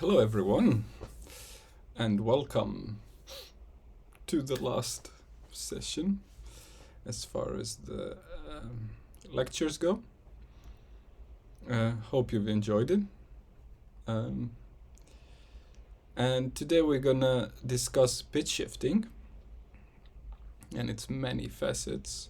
Hello everyone, and welcome to the last session as far as the lectures go. Hope you've enjoyed it. And today we're gonna discuss pitch shifting and its many facets.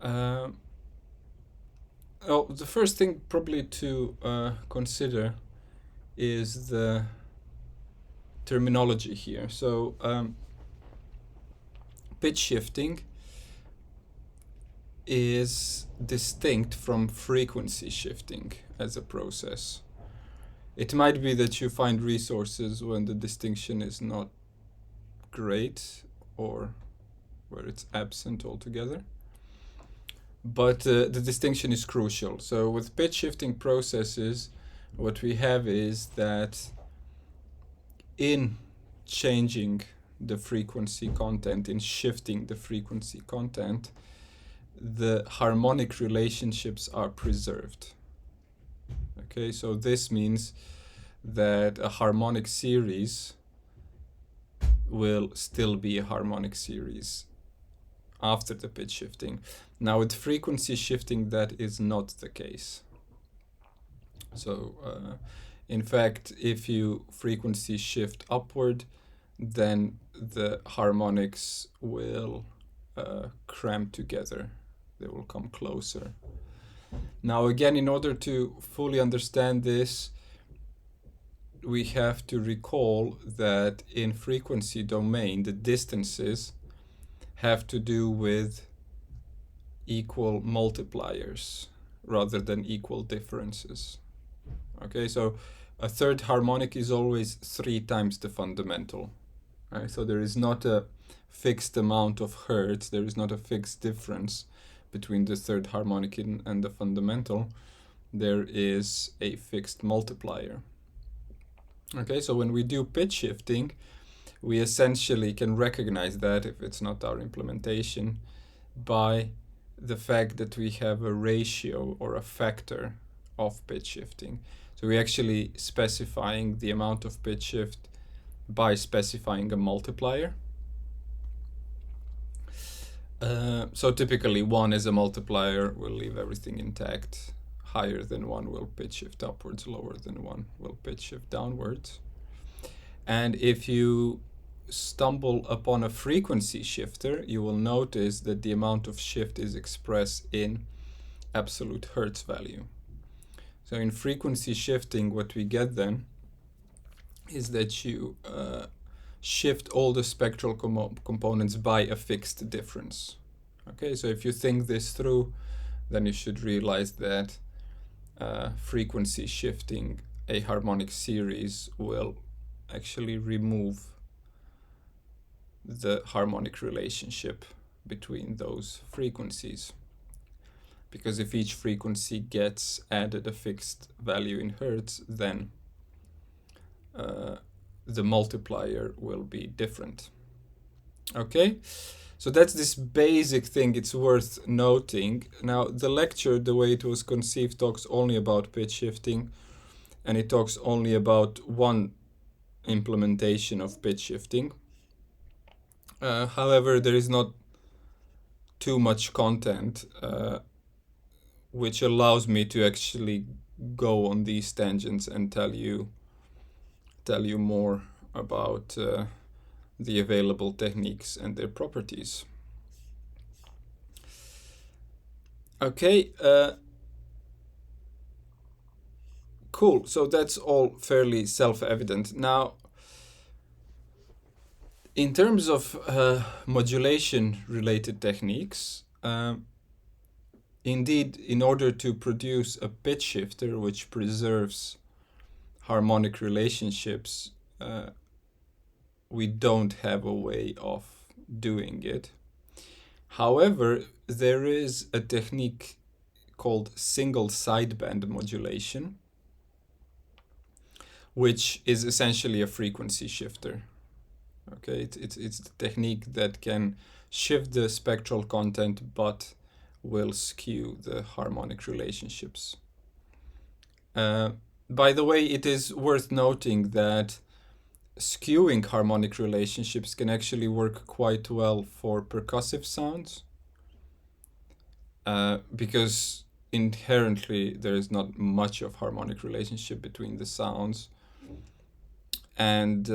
The first thing probably to consider is the terminology here. So pitch shifting is distinct from frequency shifting as a process. It might be that you find resources when the distinction is not great or where it's absent altogether. But the distinction is crucial. So with pitch shifting processes, what we have is that in changing the frequency content, in shifting the frequency content, the harmonic relationships are preserved. Okay, so this means that a harmonic series will still be a harmonic series after the pitch shifting. Now with frequency shifting, that is not the case. So in fact, if you frequency shift upward, then the harmonics will cram together. They will come closer. Now again, in order to fully understand this, we have to recall that in frequency domain, the distances have to do with equal multipliers rather than equal differences. Okay, so a third harmonic is always 3 times the fundamental. Right? So there is not a fixed amount of hertz, there is not a fixed difference between the third harmonic and the fundamental. There is a fixed multiplier. Okay, so when we do pitch shifting, we essentially can recognize that, if it's not our implementation, by the fact that we have a ratio or a factor of pitch shifting. So we're actually specifying the amount of pitch shift by specifying a multiplier. So typically 1 as a multiplier will leave everything intact. Higher than 1 will pitch shift upwards, lower than 1 will pitch shift downwards. And if you stumble upon a frequency shifter, you will notice that the amount of shift is expressed in absolute hertz value. So in frequency shifting, what we get then is that you shift all the spectral components by a fixed difference. Okay, so if you think this through, then you should realize that frequency shifting a harmonic series will actually remove the harmonic relationship between those frequencies. Because if each frequency gets added a fixed value in hertz, then the multiplier will be different. Okay, so that's this basic thing. It's worth noting. Now the lecture, the way it was conceived, talks only about pitch shifting, and it talks only about one implementation of pitch shifting. However, there is not too much content which allows me to actually go on these tangents and tell you more about the available techniques and their properties. Okay, cool. So that's all fairly self-evident. Now, in terms of modulation-related techniques, indeed, in order to produce a pitch shifter which preserves harmonic relationships, we don't have a way of doing it. However, there is a technique called single sideband modulation, which is essentially a frequency shifter. Okay, it's the technique that can shift the spectral content but will skew the harmonic relationships. by the way, it is worth noting that skewing harmonic relationships can actually work quite well for percussive sounds, because inherently there is not much of harmonic relationship between the sounds, and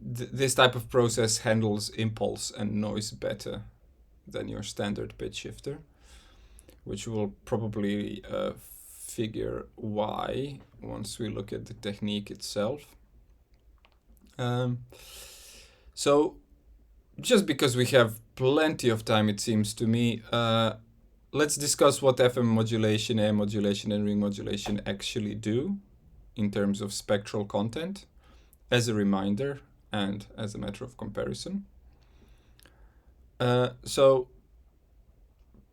this type of process handles impulse and noise better than your standard pitch shifter, which we'll probably figure why once we look at the technique itself. So just because we have plenty of time, it seems to me, let's discuss what FM modulation, AM modulation, and ring modulation actually do in terms of spectral content, as a reminder and as a matter of comparison. So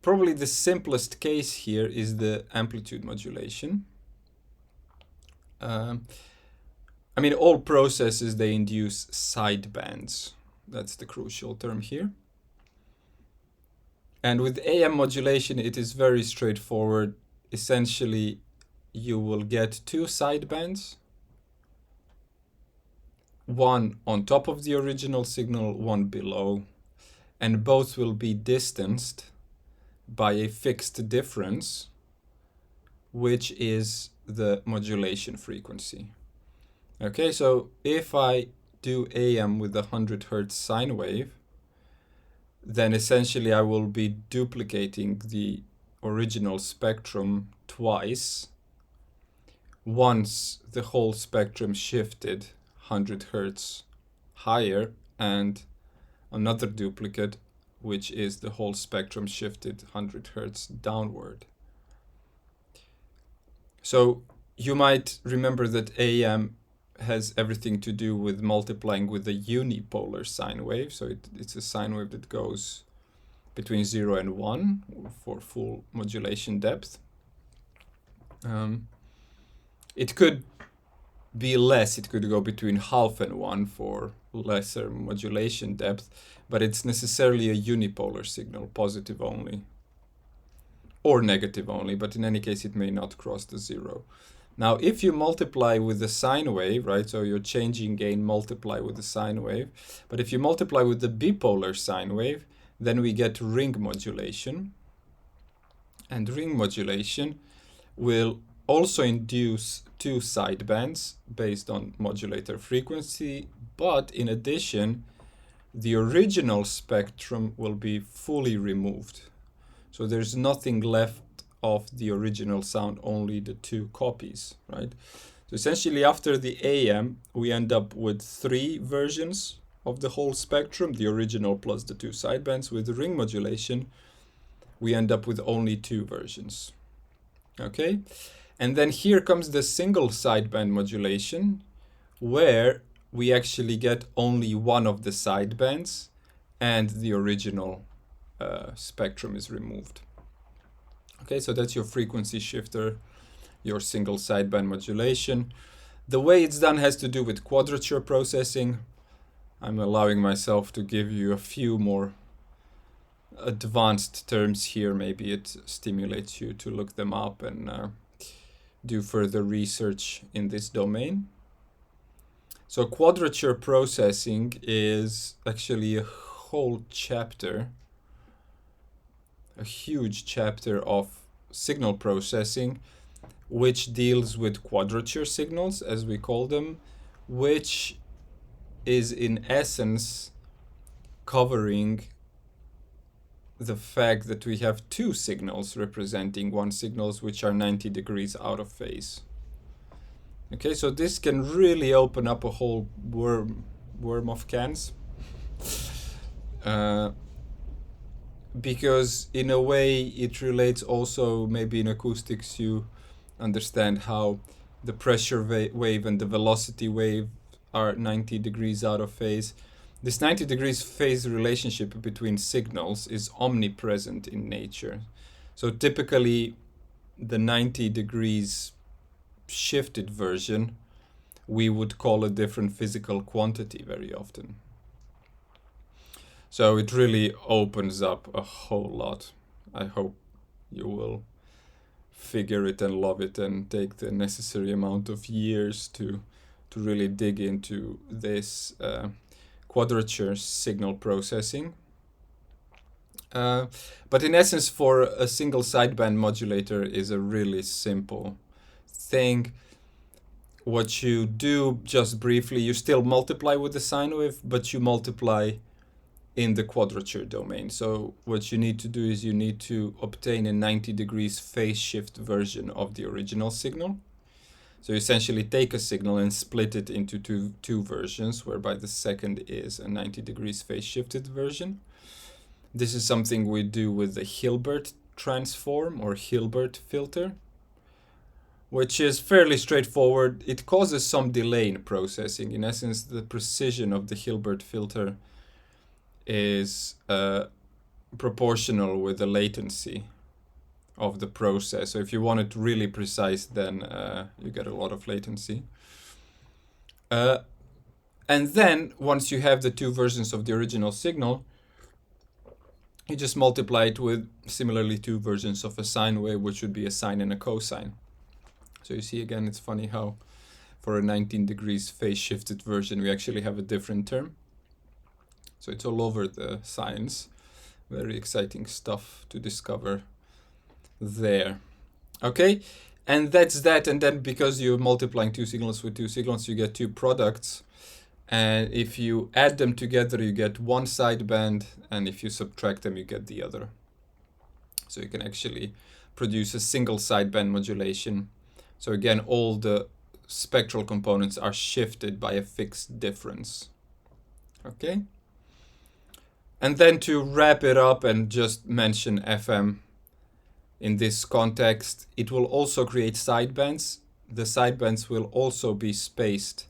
probably the simplest case here is the amplitude modulation. I mean, all processes, they induce sidebands. That's the crucial term here. And with AM modulation, it is very straightforward. Essentially, you will get two sidebands, one on top of the original signal, one below, and both will be distanced by a fixed difference, which is the modulation frequency. Okay, so if I do AM with a 100 Hertz sine wave, then essentially I will be duplicating the original spectrum twice. Once the whole spectrum shifted 100 Hertz higher, and another duplicate, which is the whole spectrum shifted 100 Hertz downward. So you might remember that AM has everything to do with multiplying with a unipolar sine wave. So it's a sine wave that goes between 0 and 1 for full modulation depth. It could be less. It could go between half and 1 for lesser modulation depth, but it's necessarily a unipolar signal, positive only or negative only, but in any case it may not cross the 0. Now, if you multiply with the sine wave, right, so you're changing gain, multiply with the sine wave, but if you multiply with the bipolar sine wave, then we get ring modulation. And ring modulation will also induce two sidebands based on modulator frequency, but in addition, the original spectrum will be fully removed. So there's nothing left of the original sound, only the two copies, right? So essentially after the AM, we end up with 3 versions of the whole spectrum, the original plus the 2 sidebands. With the ring modulation, we end up with only 2 versions, okay? And then here comes the single sideband modulation, where we actually get only one of the sidebands and the original spectrum is removed. Okay, so that's your frequency shifter, your single sideband modulation. The way it's done has to do with quadrature processing. I'm allowing myself to give you a few more advanced terms here. Maybe it stimulates you to look them up and do further research in this domain. So quadrature processing is actually a whole chapter, a huge chapter of signal processing, which deals with quadrature signals, as we call them, which is in essence covering the fact that we have 2 signals representing one signals which are 90 degrees out of phase. Okay, so this can really open up a whole worm of cans. Because in a way it relates also, maybe in acoustics you understand how the pressure wave and the velocity wave are 90 degrees out of phase. This 90 degrees phase relationship between signals is omnipresent in nature. So typically the 90 degrees shifted version we would call a different physical quantity very often. So it really opens up a whole lot. I hope you will figure it and love it and take the necessary amount of years to really dig into this quadrature signal processing. But in essence, for a single sideband modulator is a really simple thing. What you do, just briefly, you still multiply with the sine wave, but you multiply in the quadrature domain. So what you need to do is you need to obtain a 90 degrees phase shift version of the original signal. So you essentially take a signal and split it into two versions, whereby the second is a 90 degrees phase shifted version. This is something we do with the Hilbert transform or Hilbert filter, which is fairly straightforward. It causes some delay in processing. In essence, the precision of the Hilbert filter is proportional with the latency of the process. So if you want it really precise, then you get a lot of latency. And then once you have the two versions of the original signal, you just multiply it with similarly two versions of a sine wave, which would be a sine and a cosine. So you see again, it's funny how for a 19 degrees phase shifted version, we actually have a different term. So it's all over the science. Very exciting stuff to discover there. Okay, and that's that. And then because you're multiplying two signals with two signals, you get two products. And if you add them together, you get one sideband, and if you subtract them, you get the other. So you can actually produce a single sideband modulation. So again, all the spectral components are shifted by a fixed difference. Okay. And then to wrap it up and just mention FM in this context, it will also create sidebands. The sidebands will also be spaced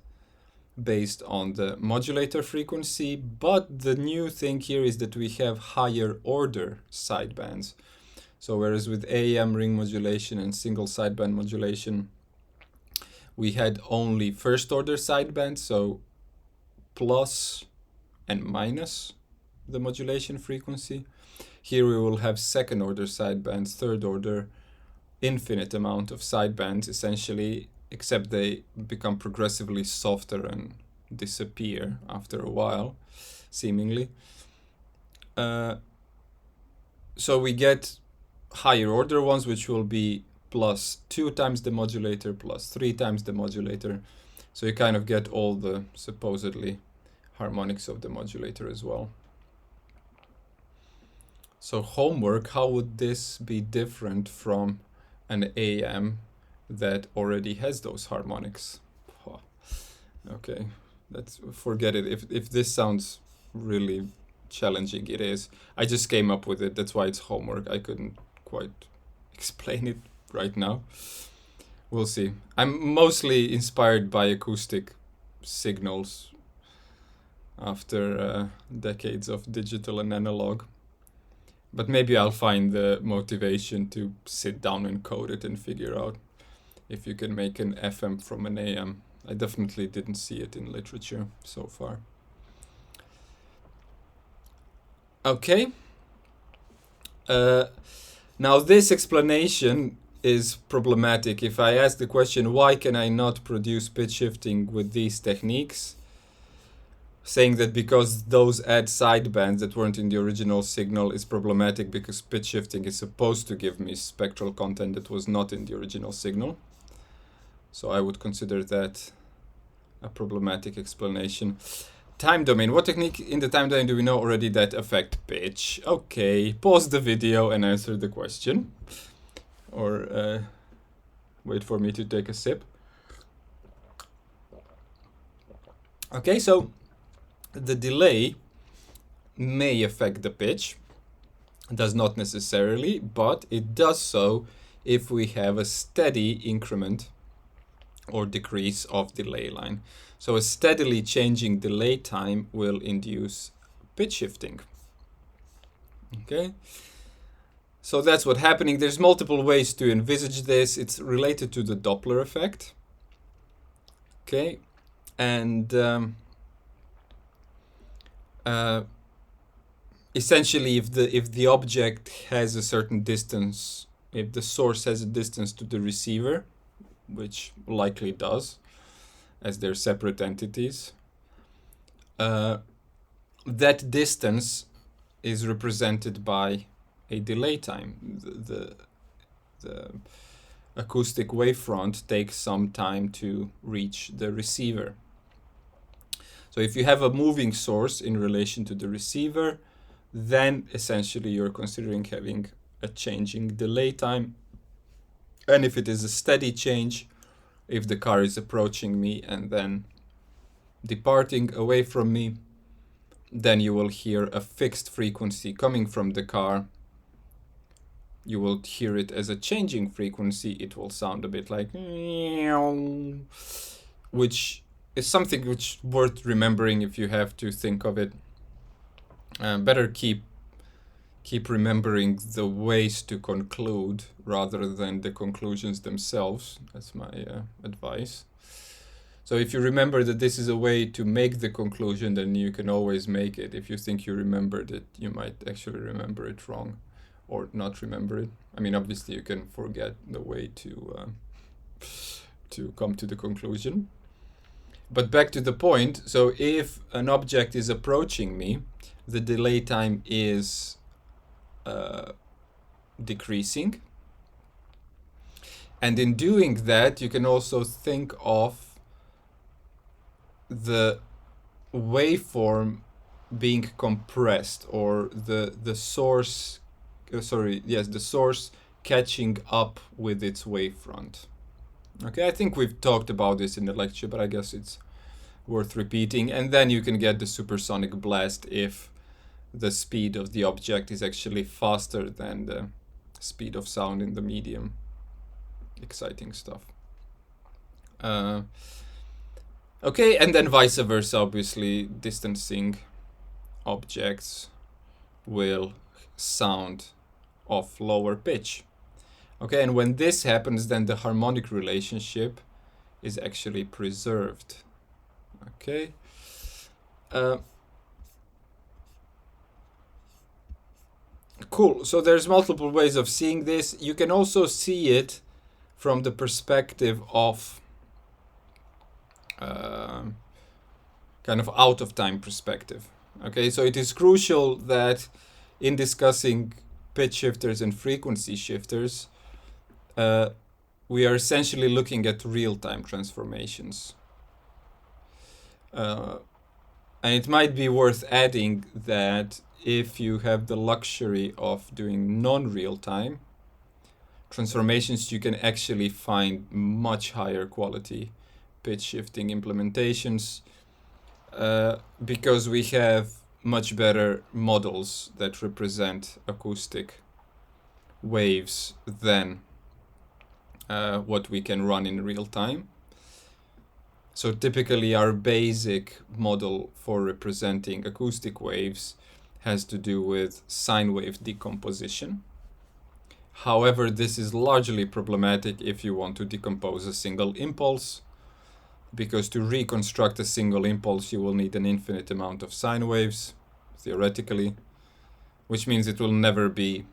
based on the modulator frequency, but the new thing here is that we have higher order sidebands. So whereas with AEM ring modulation and single sideband modulation, we had only first order sidebands, so plus and minus the modulation frequency. Here we will have second order sidebands, third order, infinite amount of sidebands essentially, except they become progressively softer and disappear after a while, seemingly. So we get higher order ones, which will be plus 2 times the modulator, plus 3 times the modulator. So you kind of get all the supposedly harmonics of the modulator as well. So homework, how would this be different from an AM that already has those harmonics? Oh, okay, let's forget it. If this sounds really challenging, it is. I just came up with it. That's why it's homework. I couldn't quite explain it right now. We'll see. I'm mostly inspired by acoustic signals after decades of digital and analog. But maybe I'll find the motivation to sit down and code it and figure out if you can make an FM from an AM. I definitely didn't see it in literature so far. Okay. Now this explanation is problematic. If I ask the question, why can I not produce pitch shifting with these techniques? Saying that because those add sidebands that weren't in the original signal is problematic because pitch shifting is supposed to give me spectral content that was not in the original signal. So I would consider that a problematic explanation. Time domain. What technique in the time domain do we know already that affect pitch? Okay, pause the video and answer the question. Or wait for me to take a sip. Okay, so the delay may affect the pitch. It does not necessarily, but it does so if we have a steady increment or decrease of delay line. So a steadily changing delay time will induce pitch shifting. Okay, so that's what's happening. There's multiple ways to envisage this. It's related to the Doppler effect. Okay, and essentially, if the object has a certain distance if the source has a distance to the receiver, which likely does, as they're separate entities, that distance is represented by a delay time. The acoustic wavefront takes some time to reach the receiver. So if you have a moving source in relation to the receiver, then essentially you're considering having a changing delay time. And if it is a steady change, if the car is approaching me and then departing away from me, then you will hear a fixed frequency coming from the car. You will hear it as a changing frequency. It will sound a bit like, which is something which worth remembering if you have to think of it. Better keep remembering the ways to conclude rather than the conclusions themselves. That's my advice. So if you remember that this is a way to make the conclusion, then you can always make it. If you think you remembered it, you might actually remember it wrong or not remember it. I mean, obviously you can forget the way to come to the conclusion. But back to the point, so if an object is approaching me, the delay time is decreasing. And in doing that, you can also think of the waveform being compressed, or the source, the source catching up with its wavefront. Okay, I think we've talked about this in the lecture, but I guess it's worth repeating. And then you can get the supersonic blast if the speed of the object is actually faster than the speed of sound in the medium. Exciting stuff. Okay, and then vice versa, obviously, distancing objects will sound of lower pitch. Okay, and when this happens, then the harmonic relationship is actually preserved. Okay. Cool, so there's multiple ways of seeing this. You can also see it from the perspective of kind of out of time perspective. Okay, so it is crucial that in discussing pitch shifters and frequency shifters, we are essentially looking at real-time transformations. And it might be worth adding that if you have the luxury of doing non-real-time transformations, you can actually find much higher quality pitch shifting implementations because we have much better models that represent acoustic waves than what we can run in real time. So typically our basic model for representing acoustic waves has to do with sine wave decomposition. However, this is largely problematic if you want to decompose a single impulse, because to reconstruct a single impulse you will need an infinite amount of sine waves, theoretically, which means it will never be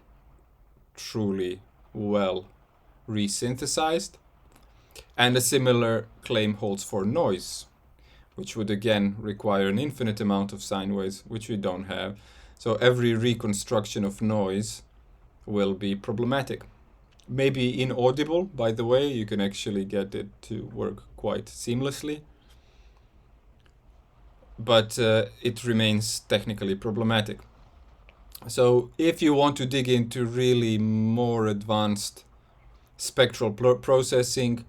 truly well resynthesized. And a similar claim holds for noise, which would again require an infinite amount of sine waves, which we don't have. So every reconstruction of noise will be problematic. Maybe inaudible, by the way, you can actually get it to work quite seamlessly. But it remains technically problematic. So if you want to dig into really more advanced spectral processing,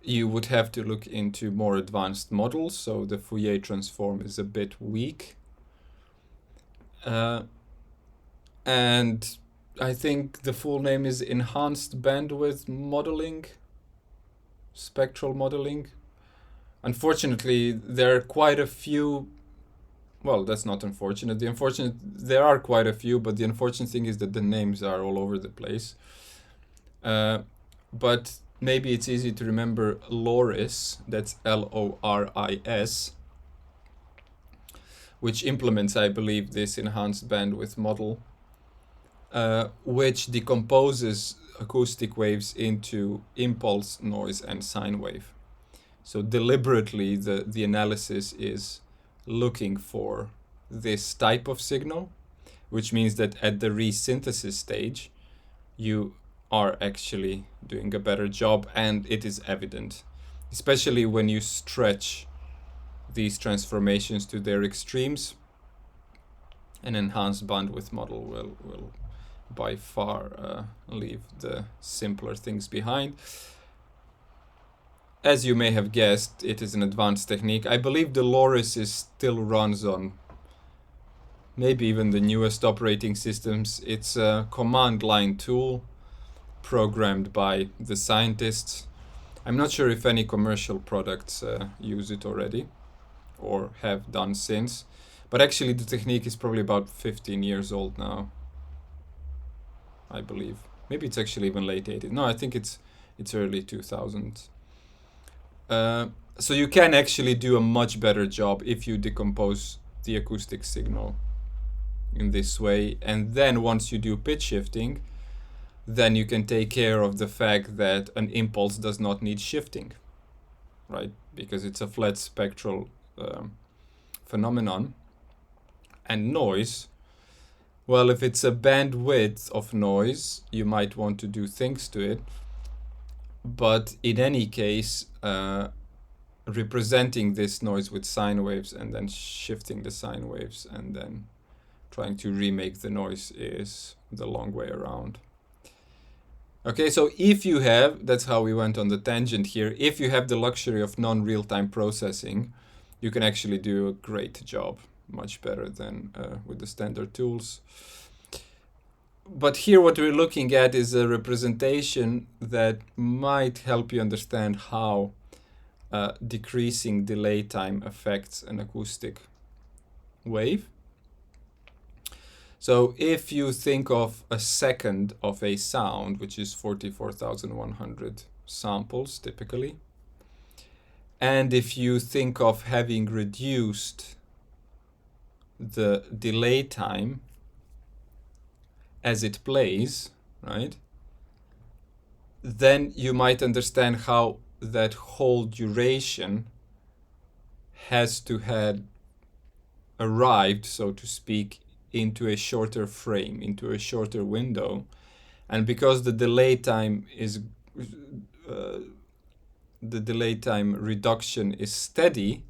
you would have to look into more advanced models. So the Fourier transform is a bit weak. And I think the full name is enhanced bandwidth modeling, spectral modeling. Unfortunately, there are quite a few. Well, that's not unfortunate. There are quite a few, but the unfortunate thing is that the names are all over the place. But maybe it's easy to remember LORIS, that's LORIS, which implements, I believe, this enhanced bandwidth model, which decomposes acoustic waves into impulse, noise, and sine wave. So deliberately, the analysis is looking for this type of signal, which means that at the resynthesis stage, you are actually doing a better job, and it is evident, especially when you stretch these transformations to their extremes. An enhanced bandwidth model will by far leave the simpler things behind. As you may have guessed, it is an advanced technique. I believe the Loris still runs on maybe even the newest operating systems. It's a command line tool programmed by the scientists. I'm not sure if any commercial products use it already or have done since, but actually the technique is probably about 15 years old now, I believe. Maybe it's actually even late 80s. No, I think it's early 2000s. So you can actually do a much better job if you decompose the acoustic signal in this way. And then once you do pitch shifting, then you can take care of the fact that an impulse does not need shifting, right? Because it's a flat spectral phenomenon. And noise, well, if it's a bandwidth of noise, you might want to do things to it. But in any case, representing this noise with sine waves and then shifting the sine waves and then trying to remake the noise is the long way around. Okay, so if you have, that's how we went on the tangent here, if you have the luxury of non-real-time processing, you can actually do a great job, much better than with the standard tools. But here what we're looking at is a representation that might help you understand how decreasing delay time affects an acoustic wave. So if you think of a second of a sound, which is 44,100 samples typically, and if you think of having reduced the delay time as it plays, right, then you might understand how that whole duration has to have arrived, so to speak, into a shorter frame, into a shorter window. And because the delay time is the delay time reduction is steady,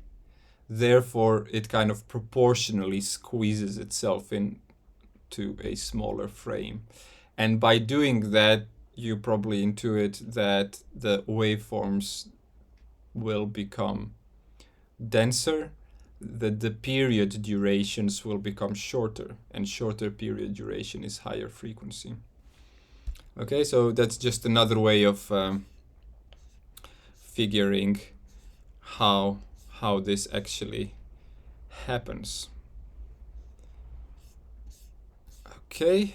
therefore it kind of proportionally squeezes itself into a smaller frame. And by doing that, you probably intuit that the waveforms will become denser, that the period durations will become shorter, and shorter period duration is higher frequency. Okay, so that's just another way of figuring how this actually happens. Okay.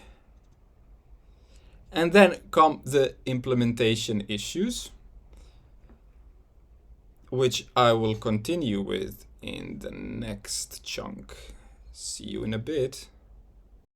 And then come the implementation issues, which I will continue with in the next chunk. See you in a bit.